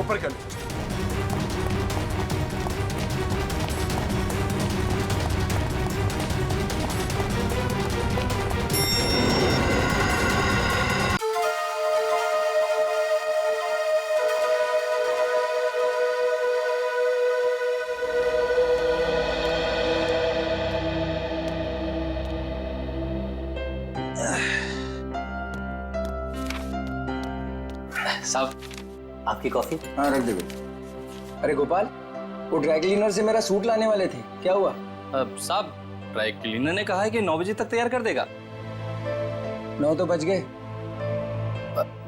ऊपर कर लो। साहब आपकी कॉफी। हाँ रख दे बेटा। अरे गोपाल, वो ड्राई क्लीनर से मेरा सूट लाने वाले थे, क्या हुआ? साहब ड्राई क्लीनर ने कहा है कि 9 बजे तक तैयार कर देगा। 9 तो बज गए।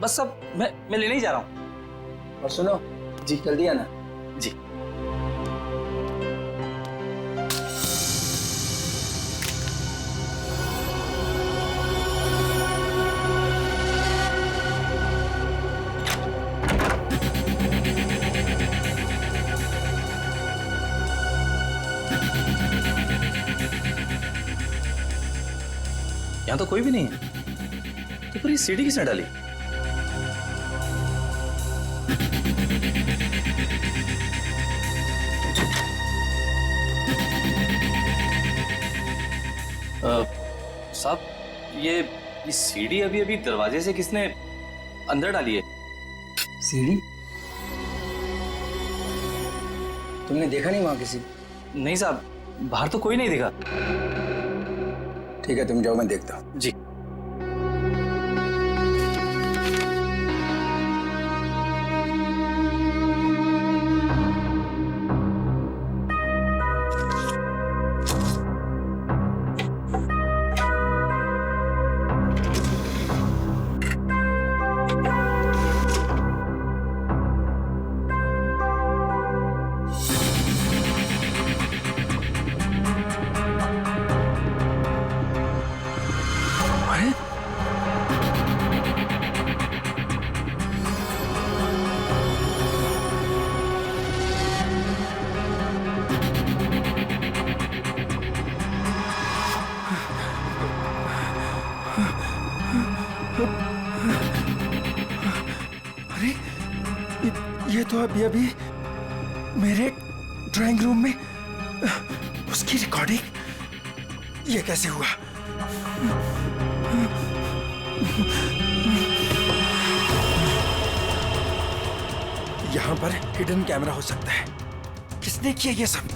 बस अब मैं लेने ही जा रहा हूँ। और सुनो जी, जल्दी आना जी। यहाँ तो कोई भी नहीं है, तो फिर ये सीढ़ी किसने डाली? साहब ये सीढ़ी अभी अभी दरवाजे से किसने अंदर डाली है? सीढ़ी? तुमने देखा नहीं वहां किसी? नहीं साहब, बाहर तो कोई नहीं दिखा। ठीक है तुम जाओ, मैं देखता हूँ। जी। अरे ये तो अभी मेरे ड्राइंग रूम में उसकी रिकॉर्डिंग, ये कैसे हुआ? यहां पर हिडन कैमरा हो सकता है। किसने किया ये सब?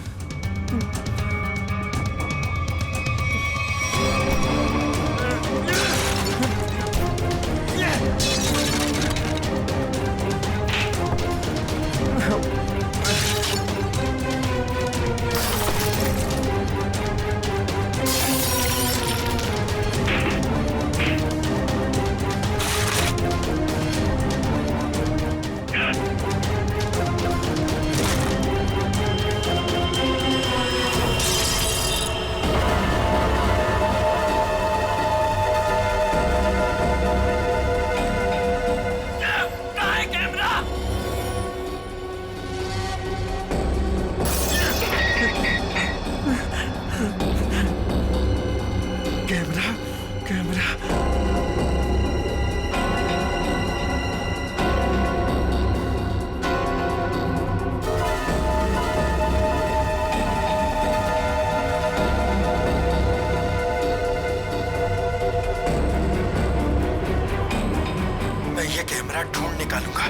ढूंढ निकालूंगा।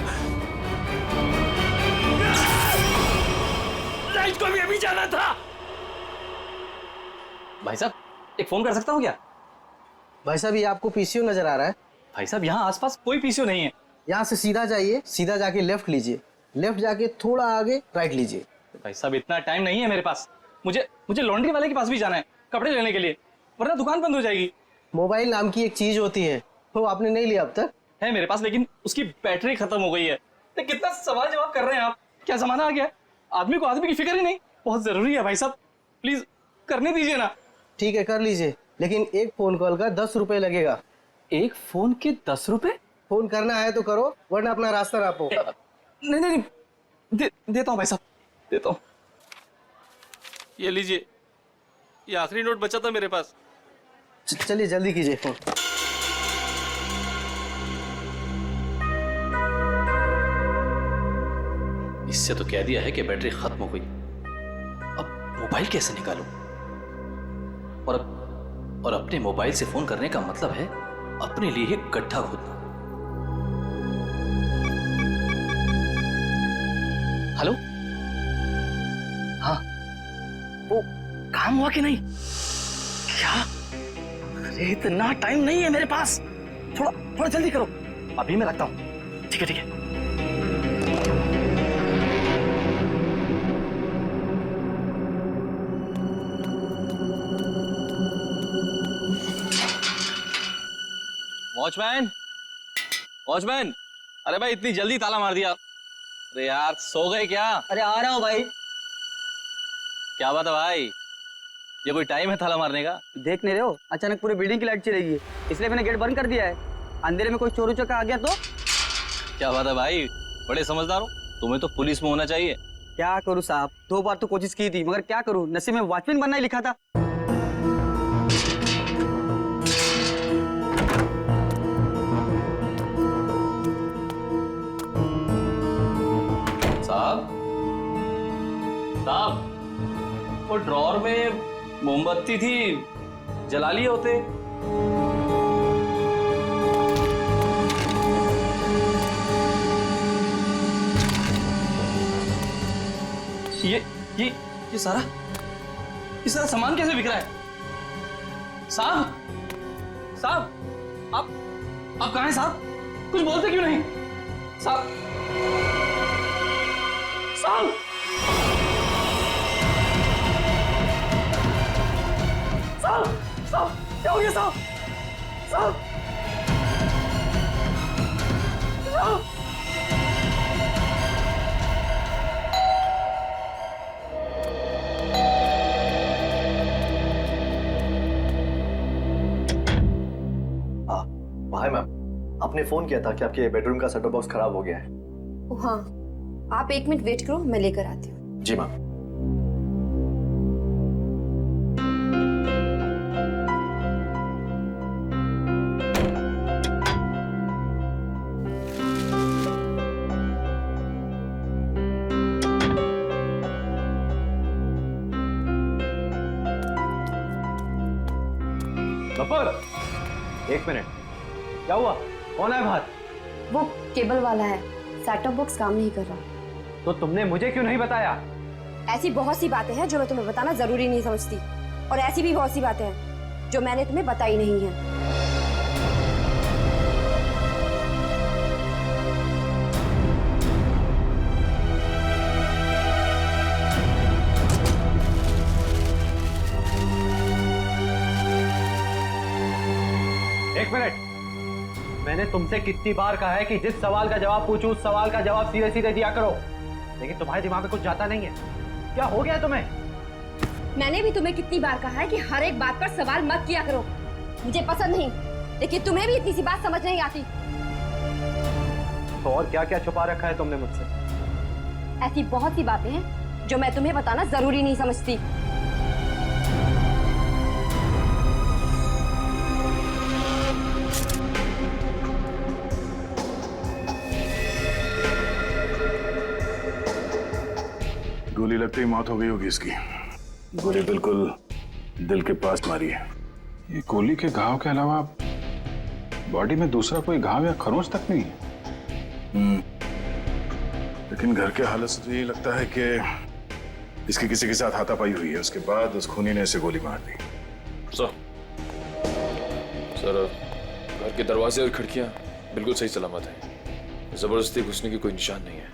लाइट को भी अभी जाना था। भाई साहब एक फोन कर सकता हूँ क्या? भाई साहब ये आपको पीसीओ नजर आ रहा है? भाई साहब यहाँ आसपास कोई पीसीओ नहीं है। यहाँ से सीधा जाइए, सीधा जाके लेफ्ट लीजिए, लेफ्ट जाके थोड़ा आगे राइट लीजिए। भाई साहब इतना टाइम नहीं है मेरे पास। मुझे लॉन्ड्री वाले के पास भी जाना है कपड़े लेने के लिए, वरना दुकान बंद हो जाएगी। मोबाइल नाम की एक चीज होती है, तो आपने नहीं लिया अब तक? है मेरे पास, लेकिन उसकी बैटरी खत्म हो गई है। तो कितना सवाल जवाब कर रहे हैं आप? क्या जमाना आ गया, आदमी को आदमी की फिक्र ही नहीं। बहुत जरूरी है भाई साहब, प्लीज करने दीजिए ना। ठीक है कर लीजिए, लेकिन एक फोन कॉल का 10 रुपए लगेगा। एक फोन के 10 रुपए? फोन करना है तो करो, वरना अपना रास्ता नापो। नहीं नहीं देता हूँ भाई साहब, देता हूँ। ये लीजिए, ये आखिरी नोट बचा था मेरे पास। चलिए जल्दी कीजिए फोन। इससे तो कह दिया है कि बैटरी खत्म हो गई। अब मोबाइल कैसे निकालूं? और अपने मोबाइल से फोन करने का मतलब है अपने लिए ही गड्ढा खोदना। हेलो, हाँ, वो काम हुआ कि नहीं? क्या? अरे इतना टाइम नहीं है मेरे पास, थोड़ा जल्दी करो। अभी मैं रखता हूँ। ठीक है ठीक है। वॉचमैन, वॉचमैन, अरे भाई इतनी जल्दी ताला मार दिया। अरे यार सो गए क्या? अरे आ रहा हूँ भाई। क्या बात है भाई, ये कोई टाइम है ताला मारने का? देख नहीं रहे हो, अचानक पूरी बिल्डिंग की लाइट चली गई, इसलिए मैंने गेट बंद कर दिया है। अंधेरे में कोई चोर उचक्का आ गया तो? क्या बात है भाई, बड़े समझदार हो। तुम्हें तो पुलिस में होना चाहिए। क्या करूँ साहब, 2 बार तो कोशिश की थी, मगर क्या करूँ, नसीब में वॉचमैन बनना ही लिखा था। साहब, साहब, वो ड्रॉर में मोमबत्ती थी, जला लिए होते। ये सारा सामान कैसे बिक रहा है? साहब, साहब, आप कहाँ हैं साहब? कुछ बोलते क्यों नहीं? साहब, साहब, साहब, साहब, क्या हो गया साहब? साहब, साहब, हाय मैम, आपने फोन किया था कि आपके बेडरूम का सेटअप बॉक्स खराब हो गया है। हाँ, आप 1 मिनट वेट करो, मैं लेकर आती हूँ। जी मैम। एक मिनट, क्या हुआ? कौन है बाहर? वो केबल वाला है, सेटअप बॉक्स काम नहीं कर रहा। तो तुमने मुझे क्यों नहीं बताया? ऐसी बहुत सी बातें हैं जो मैं तुम्हें बताना जरूरी नहीं समझती, और ऐसी भी बहुत सी बातें हैं जो मैंने तुम्हें बताई नहीं है। एक मिनट, मैंने तुमसे कितनी बार कहा है कि जिस सवाल का जवाब पूछूं उस सवाल का जवाब सीधे सीधे दिया करो, लेकिन तुम्हारे दिमाग में कुछ जाता नहीं है। क्या हो गया तुम्हें? मैंने भी तुम्हें कितनी बार कहा है कि हर एक बात पर सवाल मत किया करो, मुझे पसंद नहीं, लेकिन तुम्हें भी इतनी सी बात समझ नहीं आती। तो और क्या क्या छुपा रखा है तुमने मुझसे? ऐसी बहुत सी बातें हैं जो मैं तुम्हें बताना जरूरी नहीं समझती। गोली लगते ही मौत हो गई होगी इसकी। गोली बिल्कुल दिल के पास मारी है। ये गोली के घाव के अलावा बॉडी में दूसरा कोई घाव या खरोंच तक नहीं है। लेकिन घर के हालत से तो यही लगता है कि इसकी किसी के साथ हाथापाई हुई है, उसके बाद उस खूनी ने इसे गोली मार दी। सर, घर के दरवाजे और खिड़कियां बिल्कुल सही सलामत हैं। जबरदस्ती घुसने की कोई निशान नहीं है।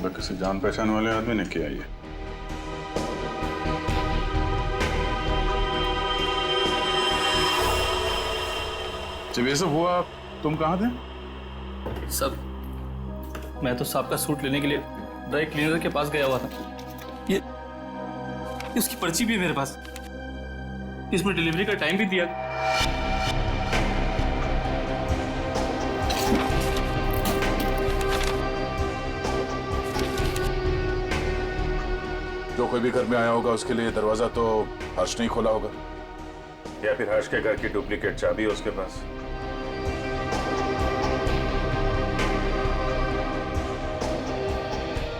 किसी जान पहचान वाले आदमी ने किया ये। जब ये सब हुआ तुम कहाँ थे? सब, मैं तो साहब का सूट लेने के लिए ड्राई क्लीनर के पास गया हुआ था। ये उसकी पर्ची भी है मेरे पास, इसमें डिलीवरी का टाइम भी दिया। जो कोई भी घर में आया होगा उसके लिए दरवाजा तो हर्ष नहीं खोला होगा, या फिर हर्ष के घर की डुप्लीकेट चाबी है उसके पास।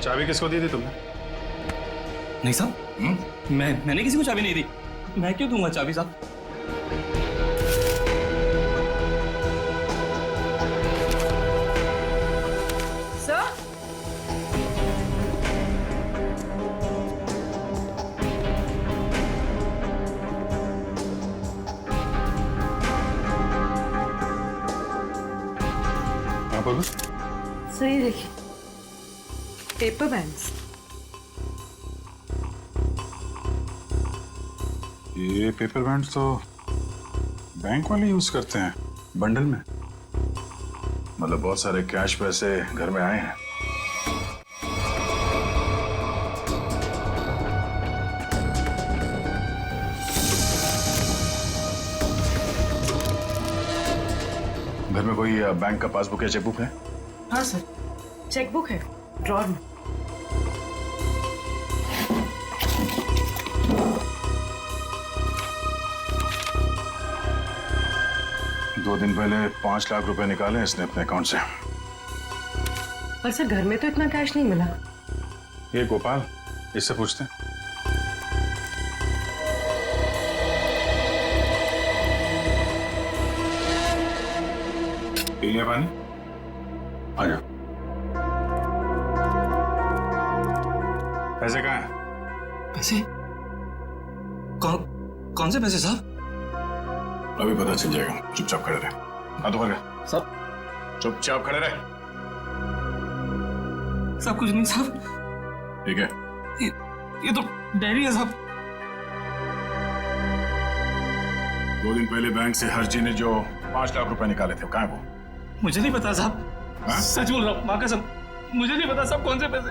चाबी किसको दी थी तुमने? नहीं साहब, मैंने किसी को चाबी नहीं दी। मैं क्यों दूंगा चाबी साहब? सर, हाँ बोलो। सर ये देखिए, पेपर बैंड्स। ये पेपर बैंड्स तो बैंक वाले यूज करते हैं बंडल में। मतलब बहुत सारे कैश पैसे घर में आए हैं। घर में कोई बैंक का पासबुक या चेकबुक है? हाँ सर, चेकबुक है ड्रॉर में। दो दिन पहले 5 लाख रुपए निकाले इसने अपने अकाउंट से। पर सर घर में तो इतना कैश नहीं मिला। ये गोपाल, इससे पूछते हैं। पी लिया पानी? आ जाओ। पैसे कहाँ हैं? पैसे? कौन से पैसे साहब? अभी पता चल जाएगा, चुपचाप खड़े रहे। हाथ ऊपर कर। साहब, चुपचाप खड़े रहे। सब कुछ नहीं साहब। ठीक है। ये तो डायरी है साहब। 2 दिन पहले बैंक से हर्षी ने जो 5 लाख रुपए निकाले थे, कहाँ है वो? मुझे नहीं पता साहब। हाँ? सच बोल रहा हूँ, माँ कसम, मुझे नहीं पता साहब कौन से पैसे।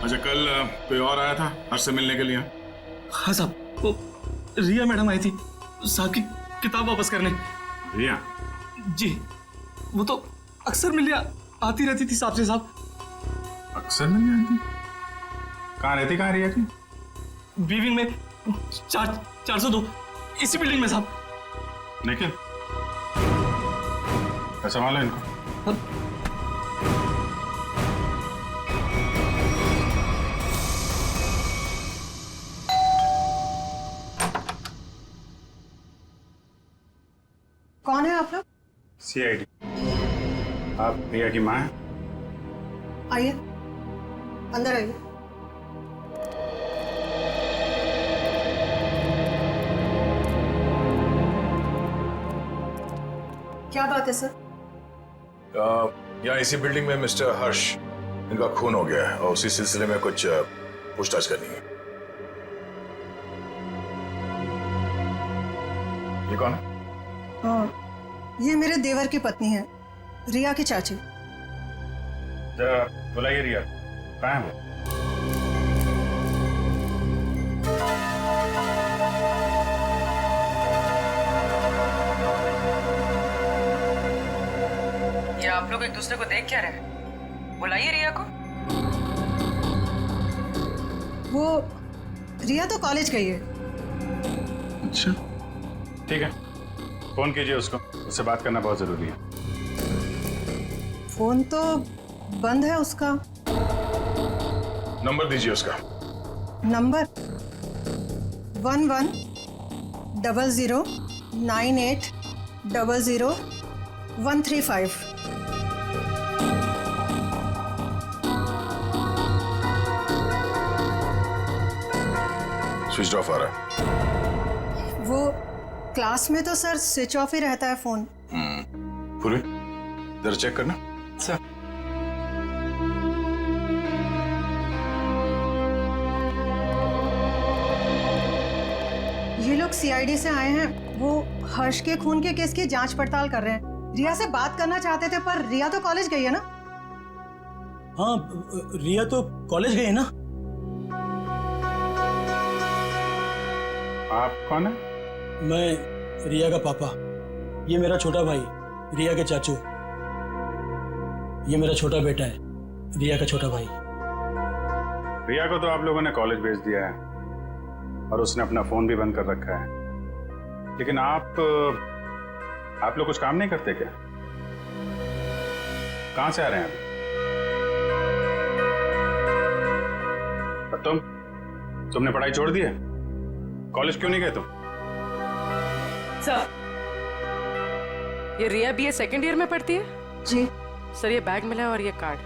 अच्छा, कल कोई और आया था हर्ष से मिलने के लिए? हाँ साहब, वो रिया मैडम आई थी साहब की किताब वापस करने। रिया? जी, वो तो अक्सर मिलने आती रहती थी साहब से साहब। अक्सर मिलने आती? कहाँ रहती, कहाँ रिया की? बीविंग में 402, इसी बिल्डिंग में साहब। निखिल, संभालो इनको। कौन है आप लोग? CID। आप रिया की माँ हैं? आइए, अंदर आइए। क्या बात है सर? यहाँ इसी बिल्डिंग में मिस्टर हर्ष, इनका खून हो गया है और उसी सिलसिले में कुछ पूछताछ करनी है। ये कौन है? ये मेरे देवर की पत्नी है, रिया की चाची। जरा बुलाइए रिया, कहाँ है वो? ये आप लोग एक दूसरे को देख क्या रहे? बुलाइए रिया को। वो रिया तो कॉलेज गई है। अच्छा, ठीक है, फोन कीजिए उसको, उससे बात करना बहुत जरूरी है। फोन तो बंद है उसका। नंबर दीजिए उसका। नंबर 110098000135। स्विच ऑफ आ रहा है। वो क्लास में तो सर स्विच ऑफ ही रहता है फोन। पूरी जरा चेक करना। सर, ये लोग CID से आए हैं। वो हर्ष के खून के केस की जांच पड़ताल कर रहे हैं। रिया से बात करना चाहते थे, पर रिया तो कॉलेज गई है ना। हाँ, रिया तो कॉलेज गई है ना। आप कौन है? मैं रिया का पापा, ये मेरा छोटा भाई रिया के चाचू, ये मेरा छोटा बेटा है रिया का छोटा भाई। रिया को तो आप लोगों ने कॉलेज भेज दिया है और उसने अपना फोन भी बंद कर रखा है, लेकिन आप लोग कुछ काम नहीं करते क्या? कहाँ से आ रहे हैं अभी? और तुमने पढ़ाई छोड़ दी है? कॉलेज क्यों नहीं गए तुम? सर, ये रिया बीए सेकंड ईयर में पढ़ती है? जी सर, ये बैग मिला है और ये कार्ड।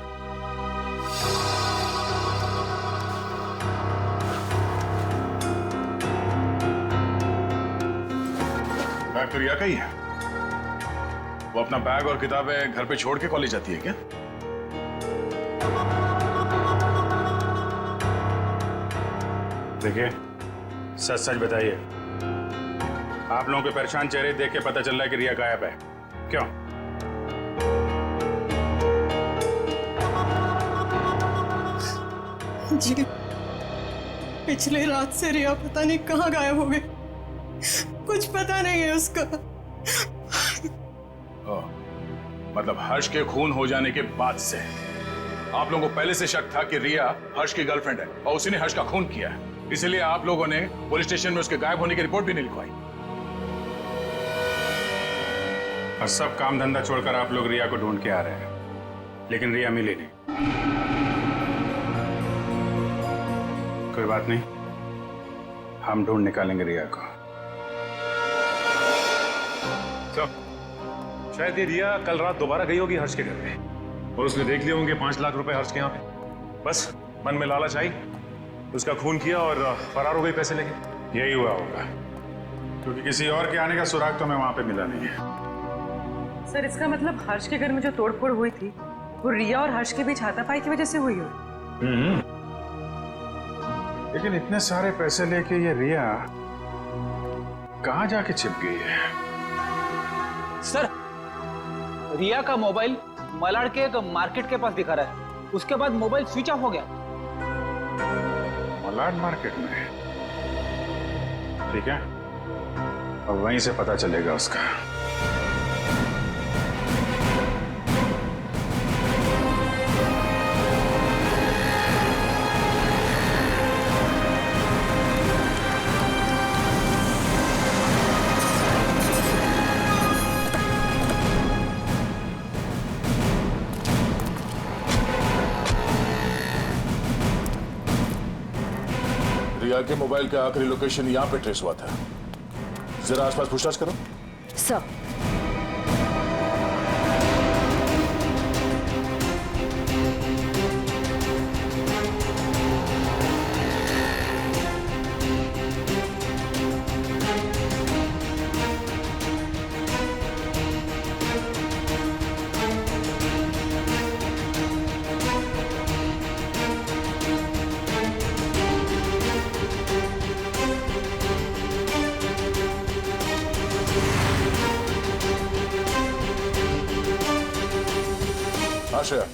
बैग तो रिया का ही है। वो अपना बैग और किताबें घर पे छोड़ के कॉलेज जाती है क्या? देखिए, सच सच बताइए, आप लोगों के परेशान चेहरे देख के पता चल रहा है कि रिया गायब है। क्यों? जी, पिछले रात से रिया पता नहीं कहाँ गायब हो गई। कुछ पता नहीं है उसका। मतलब हर्ष के खून हो जाने के बाद से आप लोगों को पहले से शक था कि रिया हर्ष की गर्लफ्रेंड है और उसी ने हर्ष का खून किया है, इसलिए आप लोगों ने पुलिस स्टेशन में उसके गायब होने की रिपोर्ट भी नहीं लिखवाई। और सब काम धंधा छोड़कर आप लोग रिया को ढूंढ के आ रहे हैं, लेकिन रिया मिली नहीं। कोई बात नहीं, हम ढूंढ निकालेंगे रिया को। तो शायद ये रिया कल रात दोबारा गई होगी हर्ष के घर पे और उसने देख लिए होंगे 5 लाख रुपए हर्ष के यहाँ पे। बस मन में लालच आई, उसका खून किया और फरार हो गई पैसे लेके। यही हुआ होगा, क्योंकि किसी और के आने का सुराग तो हमें वहां पे मिला नहीं है। सर, इसका मतलब हर्ष के घर में जो तोड़फोड़ हुई थी वो रिया और हर्ष के बीच हाथापाई की वजह से हुई हो। लेकिन इतने सारे पैसे लेके ये रिया कहाँ जाके छिप गई है? सर, रिया का मोबाइल मलाड के एक मार्केट के पास दिखा रहा है। उसके बाद मोबाइल स्विच ऑफ हो गया। मलाड मार्केट में? ठीक है, अब वहीं से पता चलेगा उसका। रिया के मोबाइल का आखिरी लोकेशन यहाँ पे ट्रेस हुआ था। जरा आसपास पूछताछ करो। सर,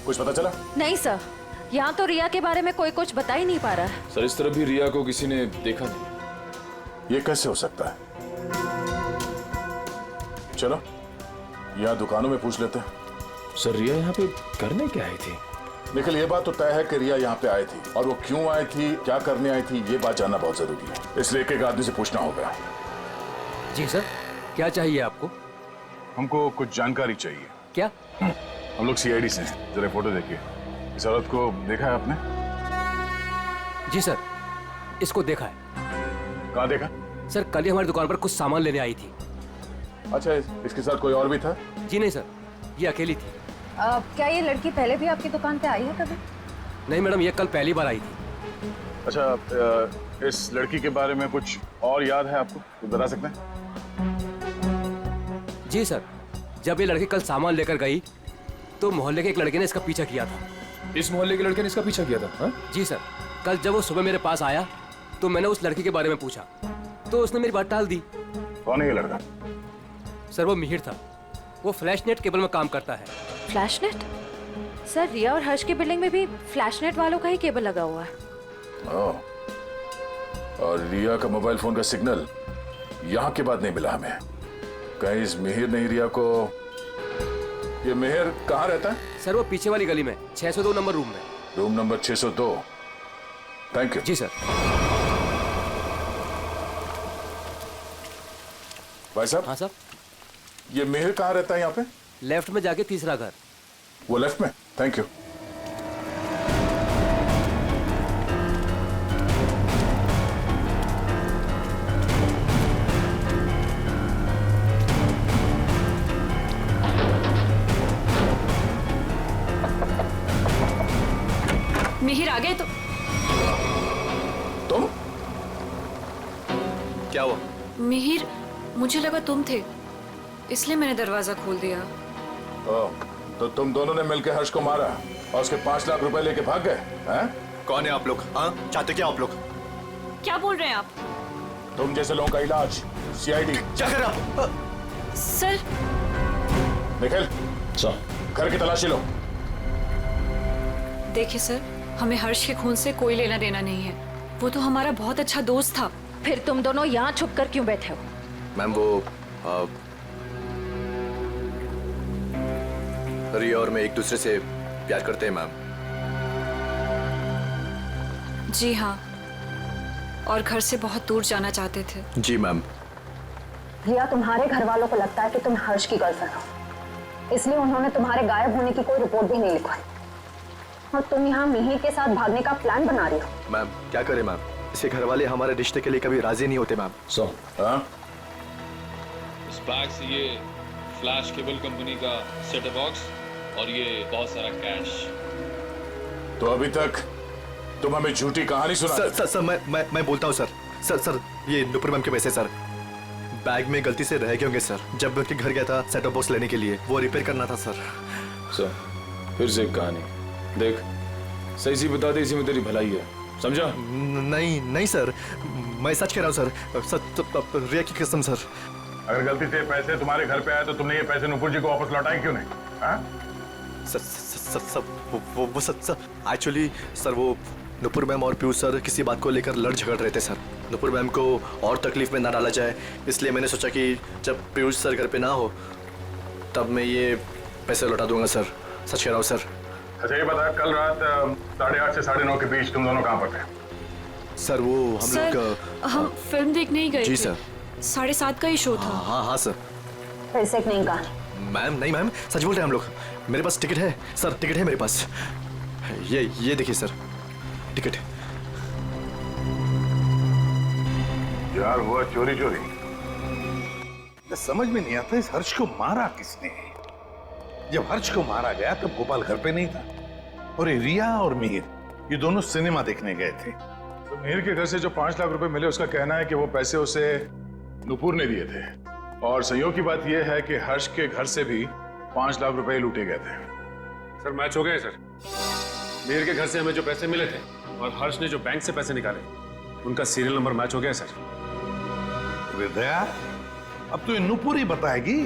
कुछ पता चला? नहीं सर, यहाँ तो रिया के बारे में कोई कुछ बता ही नहीं पा रहा है। सर, इस तरह भी रिया को किसी ने देखा नहीं। ये कैसे हो सकता है? चलो यहाँ दुकानों में पूछ लेते हैं। सर, रिया यहाँ पे करने क्या आई थी? निखिल, ये बात तो तय है कि रिया यहाँ पे आई थी और वो क्यों आई थी, क्या करने आई थी, ये बात जानना बहुत जरूरी है। इसलिए एक आदमी से पूछना होगा। जी सर, क्या चाहिए आपको? हमको कुछ जानकारी चाहिए। क्या? हम लोग सीआईडी से हैं। जरा फोटो देखिए। इस औरत को देखा है आपने? जी सर, इसको देखा है। कहाँ देखा? सर, कल ही हमारी दुकान पर कुछ सामान लेने आई थी। अच्छा, इसके साथ कोई और भी था? जी नहीं सर, ये अकेली थी। क्या ये लड़की पहले भी आपकी दुकान पे आई है कभी? नहीं मैडम, ये कल पहली बार आई थी। अच्छा, इस लड़की के बारे में कुछ और याद है आपको? कुछ बता सकते हैं? जी सर, जब ये लड़की कल सामान लेकर गई तो मोहल्ले के एक लड़के ने इसका पीछा किया था। इस मोहल्ले के लड़के ने इसका पीछा किया था? हा? जी सर, कल जब वो सुबह मेरे पास आया तो मैंने उस लड़की के बारे में पूछा तो उसने मेरी बात टाल दी। कौन है ये लड़का? सर, वो मिहिर था। वो फ्लैशनेट केबल में काम करता है। फ्लैशनेट? सर, रिया और हर्ष की बिल्डिंग में भी फ्लैशनेट वालों का ही केबल लगा हुआ है। और रिया का मोबाइल फोन का सिग्नल यहाँ के बाद नहीं मिला हमें। कहीं इस मिहिर ने रिया को... ये मिहिर कहाँ रहता है? सर, वो पीछे वाली गली में 602 नंबर रूम में। Room number 602। Thank you. जी सर। भाई साहब। हाँ सर। ये मिहिर कहाँ रहता है यहाँ पे? लेफ्ट में जाके तीसरा घर। वो लेफ्ट में? Thank you. मिहिर आ गए तो तुम? क्या हुआ? मिहिर, मुझे लगा तुम थे, इसलिए मैंने दरवाजा खोल दिया। तो तुम दोनों ने मिलकर हर्ष को मारा और उसके 5 लाख रुपए लेके भाग गए हैं? कौन है आप लोग? हाँ, चाहते क्या आप लोग? क्या बोल रहे हैं आप? तुम जैसे लोगों का इलाज सीआईडी। क्या कर रहा? सर। निखिल, घर की तलाशी लो। देखिए सर, हमें हर्ष के खून से कोई लेना देना नहीं है। वो तो हमारा बहुत अच्छा दोस्त था। फिर तुम दोनों यहाँ छुप कर क्यों बैठे हो? मैम वो रिया और मैं एक दूसरे से प्यार करते हैं मैम। जी हाँ, और घर से बहुत दूर जाना चाहते थे। जी मैम। रिया, तुम्हारे घर वालों को लगता है कि तुम हर्ष की गर्लफ्रेंड हो, इसलिए उन्होंने तुम्हारे गायब होने की कोई रिपोर्ट भी नहीं लिखवाई और तुम यहाँ मिहिर के साथ भागने का प्लान बना रही हो। मैम क्या करें मैम, इसके घर वाले हमारे रिश्ते के लिए कभी राजी नहीं होते मैम। इस बैग से ये फ्लैश केबल कंपनी का सेट बॉक्स और ये बहुत सारा कैश। तो अभी तक तुम हमें झूठी कहानी सुना। सर मैं बोलता हूँ सर, ये नुपुर मैम के पैसे सर बैग में गलती से रह गए होंगे सर। जब मैं उनके घर गया था सेट बॉक्स लेने के लिए, वो रिपेयर करना था सर। फिर से एक कहानी देख, सही सी बता दे, इसी में तेरी भलाई है, समझा? नहीं सर, मैं सच कह रहा हूँ सर, रिया की कसम सर। अगर गलती से पैसे तुम्हारे घर पे आए तो तुमने ये पैसे नुपुर जी को वापस लौटाए क्यों नहीं? सर एक्चुअली सर वो नुपुर मैम और पीयूष सर किसी बात को लेकर लड़ झगड़ रहे थे सर। नुपुर मैम को और तकलीफ में ना डाला जाए, इसलिए मैंने सोचा कि जब पीयूष सर घर पे ना हो तब मैं ये पैसे लौटा दूंगा सर। सच कह रहा हूँ सर। अच्छा ये बता, कल रात 8:30 से 9:30 के बीच तुम दोनों कहाँ पर थे? सर वो हम लोग हम फिल्म देखने ही गए जी थे। सर। 7:30 का ही शो था। हाँ सर। फिर से नहीं कहानी। मैम नहीं मैम, सच बोल रहे हैं हम लोग। मेरे पास टिकट है सर, टिकट है मेरे पास। ये देखिए सर, टिकट। यार हुआ चोरी। समझ में नहीं आता इस हर्ष को मारा किसने। जब हर्ष को मारा गया तब गोपाल घर पे नहीं था और ये रिया और मिहिर ये दोनों सिनेमा देखने गए थे। तो मिहिर के घर से जो 5 लाख रुपए मिले, उसका कहना है कि वो पैसे उसे नुपुर ने दिए थे। और संयोग की बात यह है कि हर्ष के घर से भी 5 लाख रुपए लूटे गए थे। सर मैच हो गए सर। मिहिर के घर से हमें जो पैसे मिले थे और हर्ष ने जो बैंक से पैसे निकाले, उनका सीरियल नंबर मैच हो गया सर। हृदया, अब तो ये नुपुर ही बताएगी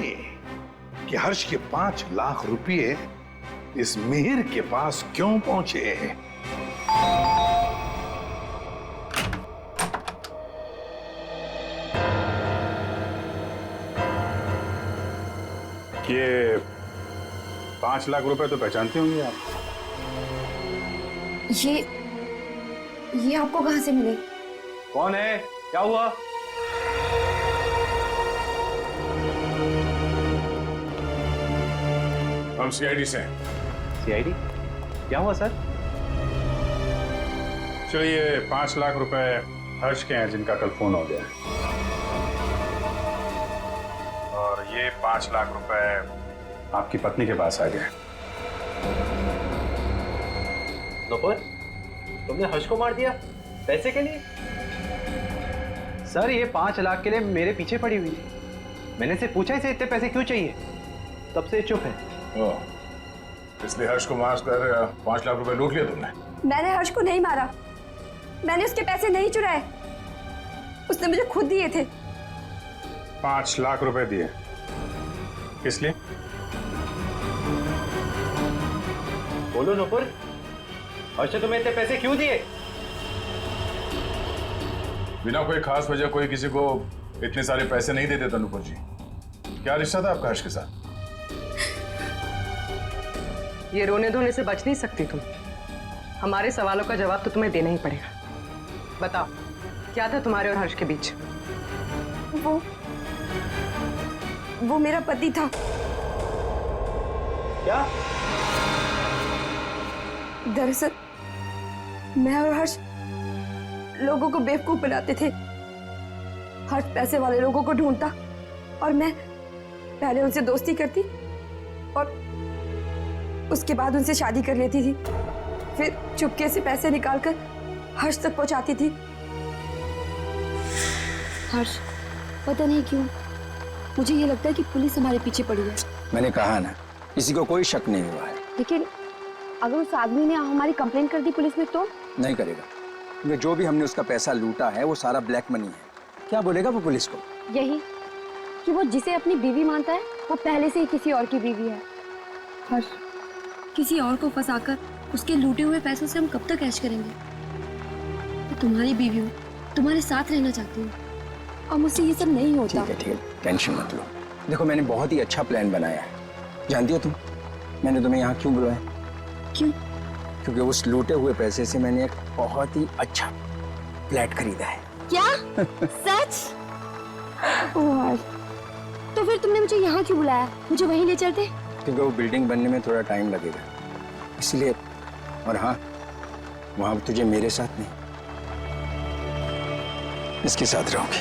कि हर्ष के 5 लाख रुपए इस मिहिर के पास क्यों पहुंचे। ये 5 लाख रुपए तो पहचानते होंगे आप? ये आपको कहां से मिले? कौन है? क्या हुआ? हम सीआईडी से हैं। सीआईडी? क्या हुआ सर? चलिए 5 लाख रुपए हर्ष के हैं जिनका कल फोन हो गया, और ये 5 लाख रुपए आपकी पत्नी के पास आ गए। नुपुर, तुमने हर्ष को मार दिया पैसे के लिए? सर ये 5 लाख के लिए मेरे पीछे पड़ी हुई थी। मैंने से पूछा इसे इतने पैसे क्यों चाहिए, तब से चुप है। इसलिए हर्ष को मारकर 5 लाख रुपए लूट लिया तुमने? मैंने हर्ष को नहीं मारा, मैंने उसके पैसे नहीं चुराए, उसने मुझे खुद दिए थे। 5 लाख रुपए दिए? किस लिए? बोलो नुपुर, हर्ष ने तुम्हें इतने पैसे क्यों दिए? बिना कोई खास वजह कोई किसी को इतने सारे पैसे नहीं देते था नुपुर जी। क्या रिश्ता था आपका हर्ष के साथ? ये रोने धोने से बच नहीं सकती तुम। हमारे सवालों का जवाब तो तुम्हें देना ही पड़ेगा। बताओ, क्या था तुम्हारे और हर्ष के बीच? वो मेरा पति था। क्या? दरअसल मैं और हर्ष लोगों को बेवकूफ बनाते थे। हर्ष पैसे वाले लोगों को ढूंढता और मैं पहले उनसे दोस्ती करती और उसके बाद उनसे शादी कर लेती थी। फिर चुपके से पैसे निकालकर हर्ष तक पहुंचाती थी। हर्ष, पता नहीं क्यों मुझे ये लगता है कि पुलिस हमारे पीछे पड़ी है। मैंने कहा ना, किसी को कोई शक नहीं हुआ है। लेकिन अगर उस आदमी ने हमारी कंप्लेंट कर दी पुलिस में तो? नहीं करेगा, क्योंकि जो भी हमने उसका पैसा लूटा है वो सारा ब्लैक मनी है। क्या बोलेगा वो पुलिस को? यही कि वो जिसे अपनी बीवी मानता है वो पहले से ही किसी और की बीवी है। हर्ष, किसी और को फंसाकर उसके लूटे हुए पैसों से हम कब तक ऐश करेंगे? मैं तुम्हारी बीवी हूँ, तुम्हारे साथ रहना चाहती हूँ और मुझसे ये सब नहीं होता। ठीक है, टेंशन मत लो। देखो, मैंने बहुत ही अच्छा प्लान बनाया है। जानती हो तुम, मैंने तुम्हें यहाँ क्यों बुलाया? क्यों? क्योंकि उस लूटे हुए पैसे से मैंने एक बहुत ही अच्छा फ्लैट खरीदा है। क्या? सच? ओह हर्ष, तो फिर तुमने मुझे यहाँ क्यों बुलाया? मुझे वहीं ले चलते। क्योंकि वो बिल्डिंग बनने में थोड़ा टाइम लगेगा, इसलिए। और हाँ, वहां तुझे मेरे साथ नहीं, इसके साथ रहोगे।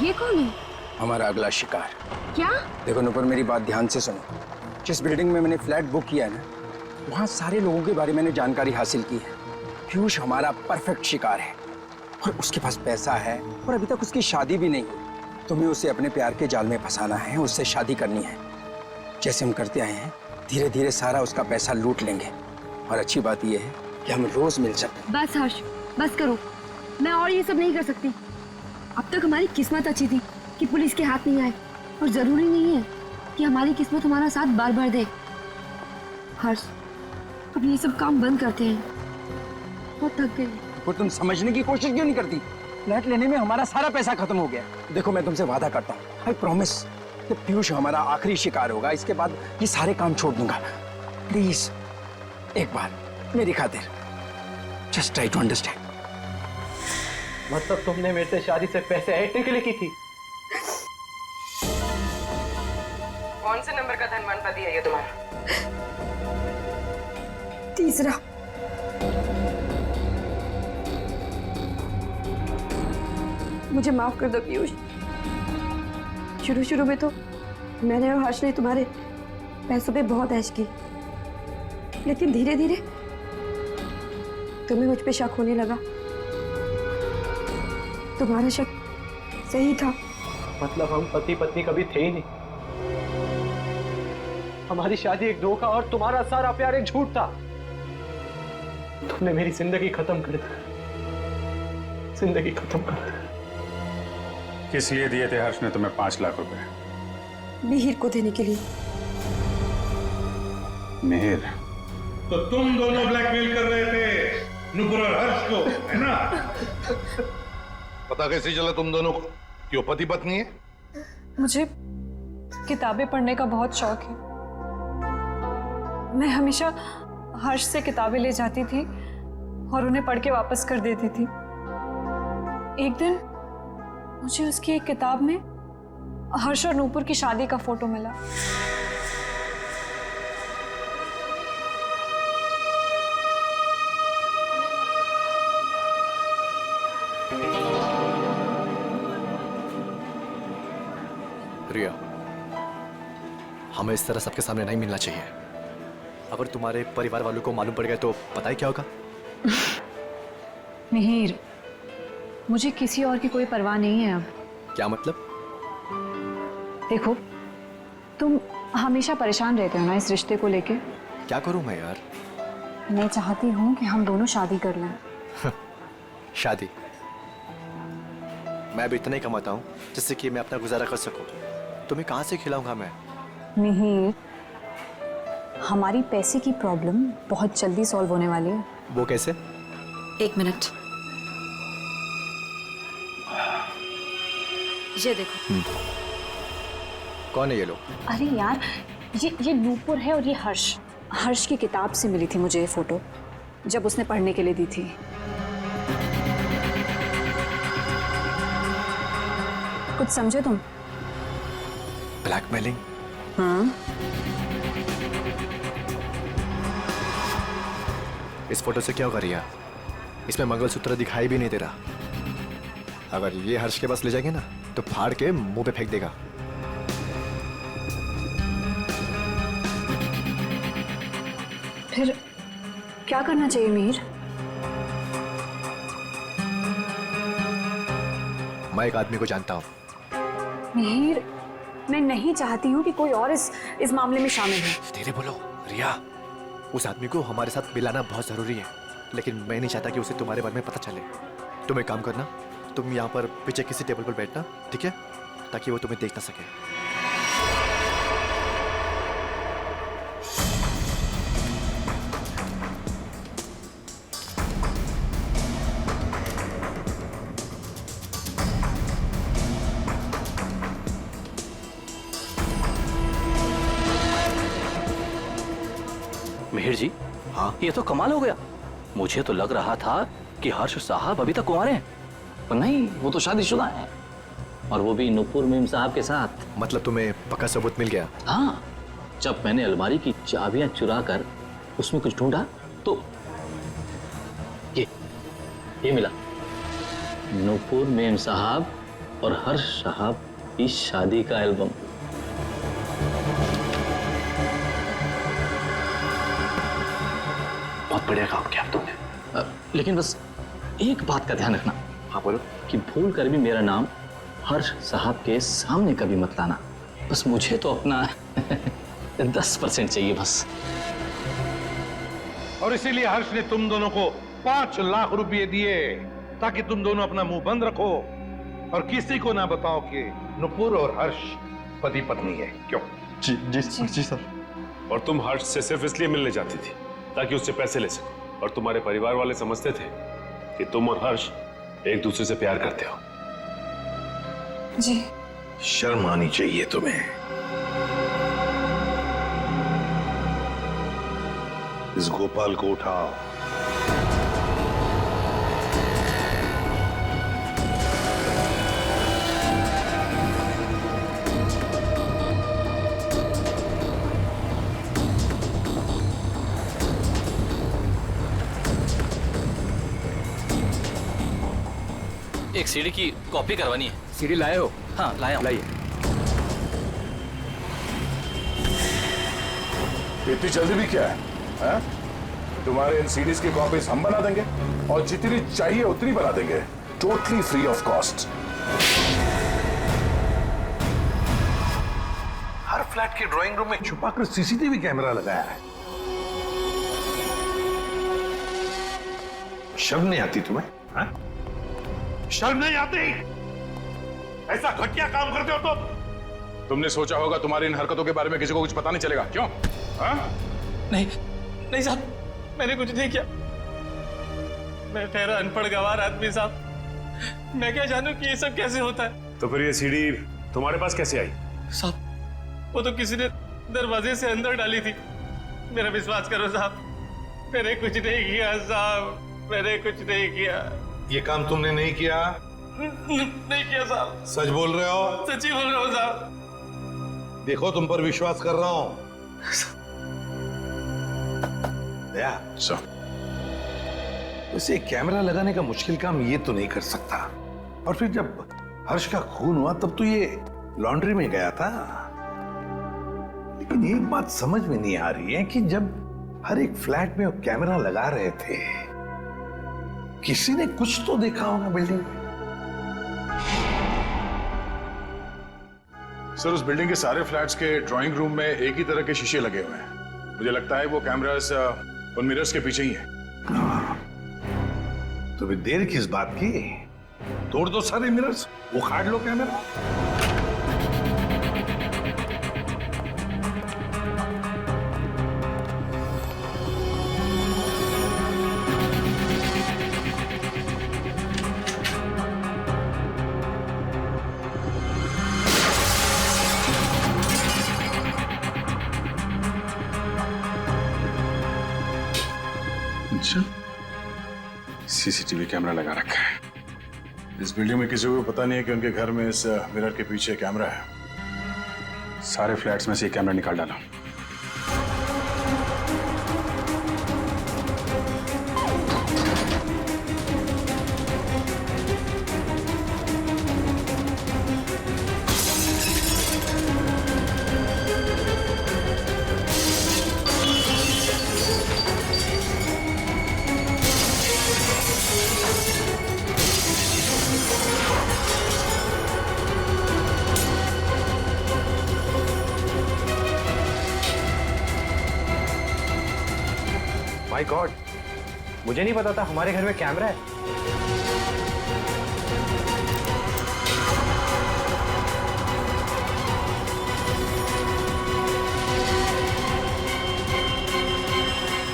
ये कौन है? हमारा अगला शिकार। क्या? देखो नुपुर, मेरी बात ध्यान से सुनो। जिस बिल्डिंग में मैंने फ्लैट बुक किया है ना, वहां सारे लोगों के बारे में मैंने जानकारी हासिल की है। पीयूष हमारा परफेक्ट शिकार है और उसके पास पैसा है और अभी तक उसकी शादी भी नहीं हुई। तुम्हें उसे अपने प्यार के जाल में फंसाना है, उससे शादी करनी है। जैसे हम करते आए हैं, धीरे धीरे सारा उसका पैसा लूट लेंगे। और अच्छी बात यह है कि हम रोज मिल सकते हैं। बस हर्ष, बस करो। मैं और ये सब नहीं कर सकती। अब तक हमारी किस्मत अच्छी थी कि पुलिस के हाथ नहीं आए, और जरूरी नहीं है कि हमारी किस्मत हमारा साथ बार बार दे। हर्ष, अब ये सब काम बंद करते हैं, बहुत थक गई। वो तुम समझने की कोशिश क्यों नहीं करती? फ्लैट लेने में हमारा सारा पैसा खत्म हो गया। देखो, मैं तुमसे वादा करता हूँ, आई प्रॉमिस, कि पीयूष हमारा आखिरी शिकार होगा। इसके बाद ये सारे काम छोड़ दूंगा। प्लीज एक बार मेरी खातिर, जस्ट ट्राई टू अंडरस्टैंड। मतलब तुमने मेरे से शादी से पैसे ऐंठने के लिए की थी? कौन से नंबर का धनवान पति है ये तुम्हारा? तीसरा। मुझे माफ कर दो पीयूष। शुरू में तो मैंने और हर्ष ने तुम्हारे पैसों पे बहुत ऐश की, लेकिन धीरे धीरे तुम्हें मुझ पे शक होने लगा। तुम्हारा शक सही था। मतलब हम पति पत्नी कभी थे ही नहीं। हमारी शादी एक धोखा और तुम्हारा सारा प्यार एक झूठ था। तुमने मेरी जिंदगी खत्म कर दी, जिंदगी खत्म कर दी। किस लिए दिए थे हर्ष ने तुम्हें 5 लाख रुपए? मिहिर को देने के लिए। मिहिर? तो तुम दोनों ब्लैकमेल कर रहे थे नुपुर और हर्ष को, है ना? पता कैसे चला तुम दोनों को कि वो पति पत्नी है? मुझे किताबें पढ़ने का बहुत शौक है। मैं हमेशा हर्ष से किताबें ले जाती थी और उन्हें पढ़ के वापस कर देती थी। एक दिन मुझे उसकी एक किताब में हर्ष और नूपुर की शादी का फोटो मिला। रिया, हमें इस तरह सबके सामने नहीं मिलना चाहिए। अगर तुम्हारे परिवार वालों को मालूम पड़ गया तो पता ही क्या होगा। मिहिर, मुझे किसी और की कोई परवाह नहीं है अब। क्या मतलब? देखो, तुम हमेशा परेशान रहते हो ना इस रिश्ते को लेके। क्या करूं मैं यार? मैं चाहती हूँ कि हम दोनों शादी कर लें। शादी? मैं भी इतना ही कमाता हूँ जिससे कि मैं अपना गुजारा कर सकूं। तुम्हें कहाँ से खिलाऊंगा मैं? मिहिर, हमारी पैसे की प्रॉब्लम बहुत जल्दी सॉल्व होने वाली है। वो कैसे? एक मिनट, ये देखो। कौन है ये लोग? अरे यार, ये नूपुर है और ये हर्ष। हर्ष की किताब से मिली थी मुझे ये फोटो, जब उसने पढ़ने के लिए दी थी। कुछ समझे तुम? ब्लैकमेलिंग? हाँ। इस फोटो से क्या होगा रिया? इसमें मंगलसूत्र दिखाई भी नहीं दे रहा। अगर ये हर्ष के पास ले जाएंगे ना तो फाड़ के मुंह पे फेंक देगा। फिर क्या करना चाहिए मिहिर? मैं एक आदमी को जानता हूँ। मिहिर, मैं नहीं चाहती हूँ कि कोई और इस मामले में शामिल हो। धीरे बोलो रिया, उस आदमी को हमारे साथ मिलाना बहुत जरूरी है, लेकिन मैं नहीं चाहता कि उसे तुम्हारे बारे में पता चले। तुम एक काम करना, तुम यहाँ पर पीछे किसी टेबल पर बैठना, ठीक है, ताकि वो तुम्हें देख ना सके। मिहिर जी, हाँ, ये तो कमाल हो गया। मुझे तो लग रहा था कि हर्ष साहब अभी तक कुंवारे हैं, पर नहीं, वो तो शादीशुदा हैं, और वो भी नुपुर मीम साहब के साथ। मतलब तुम्हें पक्का सबूत मिल गया? हाँ, जब मैंने अलमारी की चाबियां चुरा कर उसमें कुछ ढूंढा तो ये मिला, नुपुर मीम साहब और हर्ष साहब की शादी का एल्बम। बहुत बढ़िया काम किया तुमने, लेकिन बस एक बात का ध्यान रखना। हाँ बोलो। कि भूल कर भी मेरा नाम हर्ष साहब के सामने कभी मत लाना। बस मुझे तो अपना 10% चाहिए बस। और इसीलिए हर्ष ने तुम दोनों को 5 लाख रुपए दिए, ताकि तुम दोनों अपना मुंह बंद रखो और किसी को ना बताओ कि नुपुर और हर्ष पति पत्नी है। क्यों? जी जी जी सर। और तुम हर्ष से सिर्फ इसलिए मिलने जाती थी ताकि उससे पैसे ले सको, और तुम्हारे परिवार वाले समझते थे कि तुम और हर्ष एक दूसरे से प्यार करते हो। जी। शर्म आनी चाहिए तुम्हें। इस गोपाल को उठाओ। एक सीडी की कॉपी करवानी है। सीडी लाए हो? हाँ लाया हूं। लाइए। इतनी जल्दी भी क्या है? तुम्हारे इन सीडीज की कॉपीज हम बना देंगे और जितनी चाहिए उतनी बना देंगे, totally free of cost. Her flat के ड्राइंग रूम में छुपाकर सीसीटीवी कैमरा लगाया है। शर्म नहीं आती तुम्हें? हाँ? शर्म नहीं आती? ऐसा घटिया काम करते हो तुम? तुमने सोचा होगा तुम्हारी इन हरकतों के बारे में किसी को कुछ पता नहीं चलेगा, क्यों? हाँ? नहीं साहब, मैंने कुछ नहीं किया। मैं ठहरा अनपढ़ गंवार आदमी साहब, मैं क्या जानूं कि ये सब कैसे होता है। तो फिर ये सीडी तुम्हारे पास कैसे आई? साहब, वो तो किसी ने दरवाजे से अंदर डाली थी। मेरा विश्वास करो साहब, मैंने कुछ नहीं किया साहब, मैंने कुछ नहीं किया। ये काम तुमने नहीं किया? नहीं किया साहब। सच बोल रहे हो? सच्ची बोल रहा हूँ साहब। देखो, तुम पर विश्वास कर रहा हूं। दया, वैसे कैमरा लगाने का मुश्किल काम ये तो नहीं कर सकता। और फिर जब हर्ष का खून हुआ तब तो ये लॉन्ड्री में गया था। लेकिन एक बात समझ में नहीं आ रही है कि जब हर एक फ्लैट में वो कैमरा लगा रहे थे, किसी ने कुछ तो देखा होगा बिल्डिंग में। सर, उस बिल्डिंग के सारे फ्लैट्स के ड्राइंग रूम में एक ही तरह के शीशे लगे हुए हैं। मुझे लगता है वो कैमरास उन मिरर्स के पीछे ही है। तो फिर देर किस बात की? तोड़ दो सारे मिरर्स, उखाड़ लो कैमरा। सीसीटीवी कैमरा लगा रखा है। इस बिल्डिंग में किसी को पता नहीं है कि उनके घर में इस मिरर के पीछे कैमरा है। सारे फ्लैट्स में से कैमरा निकाल डाला। माय गॉड, मुझे नहीं पता था हमारे घर में कैमरा है।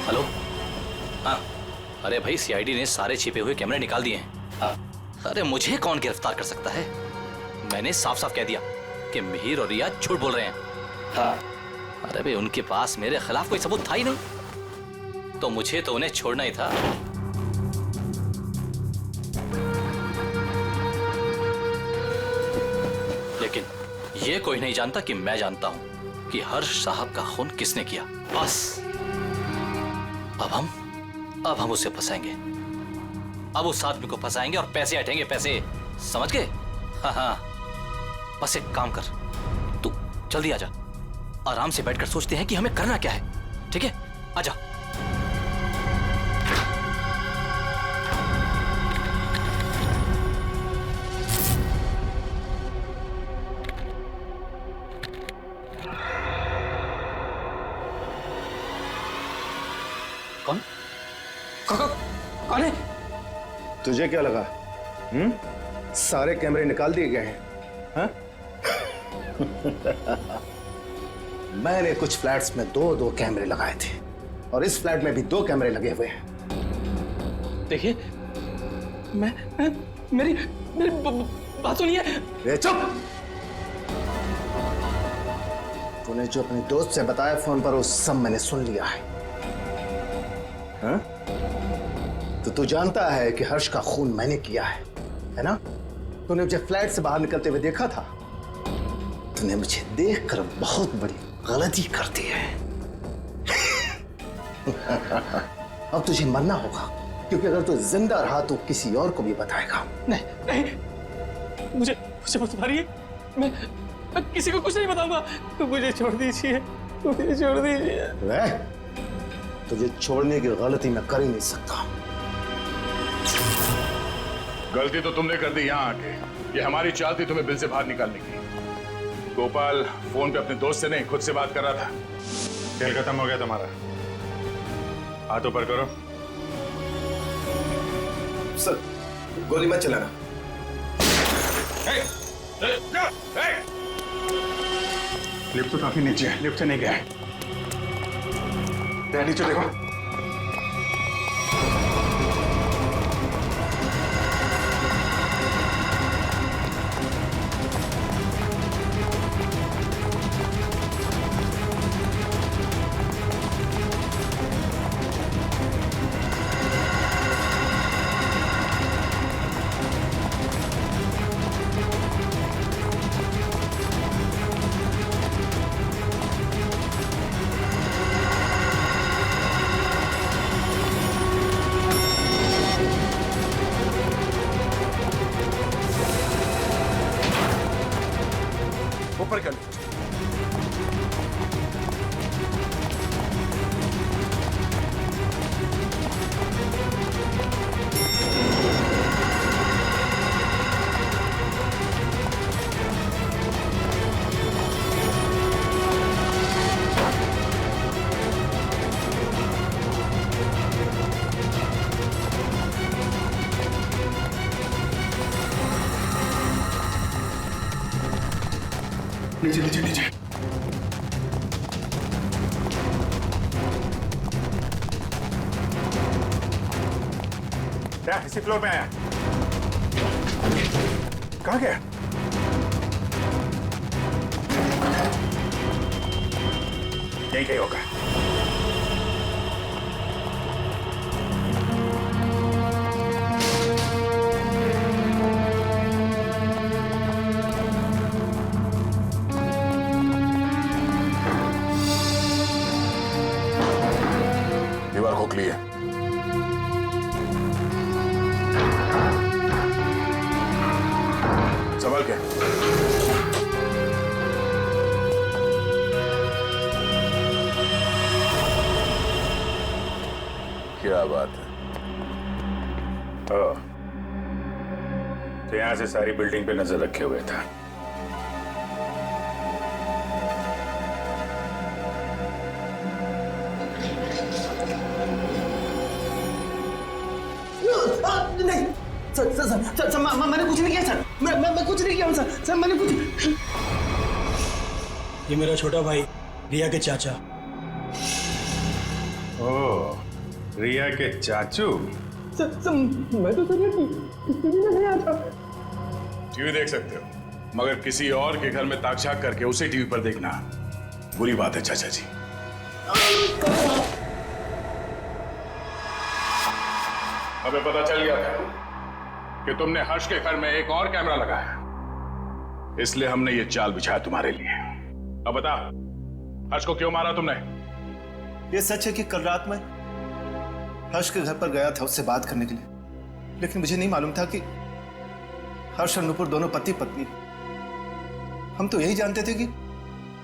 हेलो। हाँ, अरे भाई सीआईडी ने सारे छिपे हुए कैमरे निकाल दिए हैं। हाँ, अरे मुझे कौन गिरफ्तार कर सकता है? मैंने साफ साफ कह दिया कि मिहिर और रिया झूठ बोल रहे हैं। हाँ, अरे भाई उनके पास मेरे खिलाफ कोई सबूत था ही नहीं, तो मुझे तो उन्हें छोड़ना ही था। लेकिन ये कोई नहीं जानता कि मैं जानता हूं कि हर्ष साहब का खून किसने किया। बस अब हम उसे फंसाएंगे। अब उस आदमी को फंसाएंगे और पैसे हटेंगे, पैसे, समझ गए? हाँ हाँ, बस एक काम कर, तू जल्दी आजा। आराम से बैठकर सोचते हैं कि हमें करना क्या है। ठीक है, आजा। कौन? कौन है? तुझे क्या लगा? सारे कैमरे निकाल दिए गए हैं? हाँ? मैंने कुछ फ्लैट्स में दो कैमरे लगाए थे और इस फ्लैट में भी 2 कैमरे लगे हुए हैं। देखिए, मेरी बात सुनिए। चुप! तूने जो अपने दोस्त से बताया फोन पर वो सब मैंने सुन लिया है। हाँ? तो तू जानता है कि हर्ष का खून मैंने किया है ना? तूने मुझे फ्लैट से बाहर निकलते हुए देखा था। तूने मुझे देखकर बहुत बड़ी गलती कर दी है। अब तुझे मरना होगा, क्योंकि अगर तू जिंदा रहा तो किसी और को भी बताएगा। नहीं, मुझे मत मारिए। मैं किसी को कुछ नहीं बताऊंगा। तो मुझे छोड़ दीजिए, मुझे छोड़ दीजिए। तुझे छोड़ने की गलती मैं कर ही नहीं सकता। गलती तो तुमने कर दी यहाँ आके। ये हमारी चाल थी तुम्हें बिल से बाहर निकालने की। गोपाल फोन पे अपने दोस्त से नहीं, खुद से बात कर रहा था। खेल खत्म हो गया तुम्हारा। हाथ ऊपर करो। सर, गोली मत चलाना। लिफ्ट तो काफी नीचे है, लिफ्ट से नहीं गया है। नीचे देखो। ऊपर कर। नीचे नीचे नीचे। क्या इसी फ्लोर पे आया? कहाँ गया? यहीं कहीं होगा। दीवार खोखली है। सवाल क्या? क्या बात है? तो यहां से सारी बिल्डिंग पे नजर रखे हुए था। नहीं sir sir sir sir, sir मैंने कुछ नहीं किया सर। मैं कुछ नहीं किया हूँ सर। सर मैंने कुछ। ये मेरा छोटा भाई रिया के चाचा। ओह, रिया के चाचू। सर मैं तो सर टीवी में नहीं आता। टीवी देख सकते हो, मगर किसी और के घर में ताकझाक करके उसे टीवी पर देखना बुरी बात है चाचा जी। हमें पता चल गया था कि तुमने हर्ष के घर में एक और कैमरा लगाया, इसलिए हमने ये चाल बिछाया तुम्हारे लिए। अब बता, हर्ष को क्यों मारा तुमने? ये सच है कि कल रात में हर्ष के घर पर गया था उससे बात करने के लिए, लेकिन मुझे नहीं मालूम था कि हर्ष और नुपुर दोनों पति पत्नी। हम तो यही जानते थे कि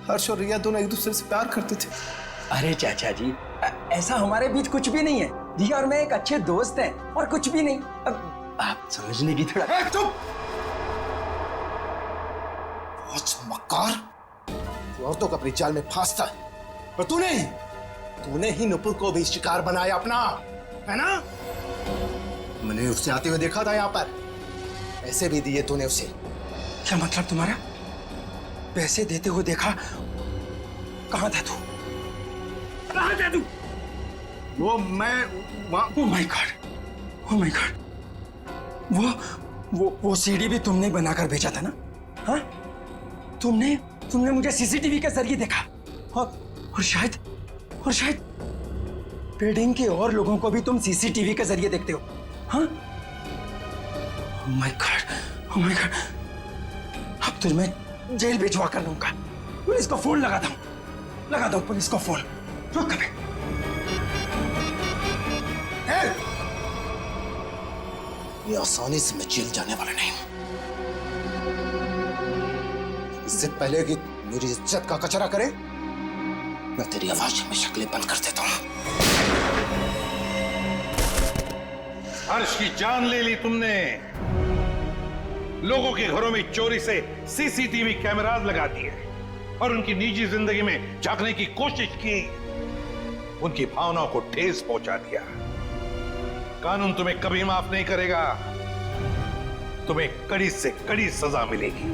हर्ष और रिया दोनों एक दूसरे से प्यार करते थे। अरे चाचा जी, ऐसा हमारे बीच कुछ भी नहीं है। रिया और मैं एक अच्छे दोस्त हैं और कुछ भी नहीं। अब आप समझने की थोड़ा। चुप! बहुत मक्कार, तू औरतों को अपनी जाल में फांसता है, और तूने ही नुपुर को भी शिकार बनाया अपना, है ना? मैंने उसे आते हुए देखा था यहाँ पर, पैसे भी दिए तूने उसे। क्या मतलब तुम्हारा? पैसे देते हुए देखा? कहाँ था तू? कहाँ था तू? वो मैं oh my God, oh my God, वो सीडी भी तुमने बनाकर भेजा था ना? हाँ, तुमने मुझे सीसीटीवी के जरिए देखा, और शायद बिल्डिंग के और लोगों को भी तुम सीसीटीवी के जरिए देखते हो। हाँ, oh my God, oh my God, अब तो मैं जेल भिजवा कर लूंगा। पुलिस को फोन लगा दो पुलिस को फोन। रुक कभी। ये आसानी से मैं जेल जाने वाला नहीं हूं। इससे पहले कि मेरी इज्जत का कचरा करे, मैं तेरी आवाज में शक्लें बंद कर देता हूं। हर्ष की जान ले ली तुमने, लोगों के घरों में चोरी से सीसीटीवी कैमरास लगा दिए और उनकी निजी जिंदगी में झांकने की कोशिश की, उनकी भावनाओं को ठेस पहुंचा दिया। कानून तुम्हें कभी माफ नहीं करेगा, तुम्हें कड़ी से कड़ी सजा मिलेगी।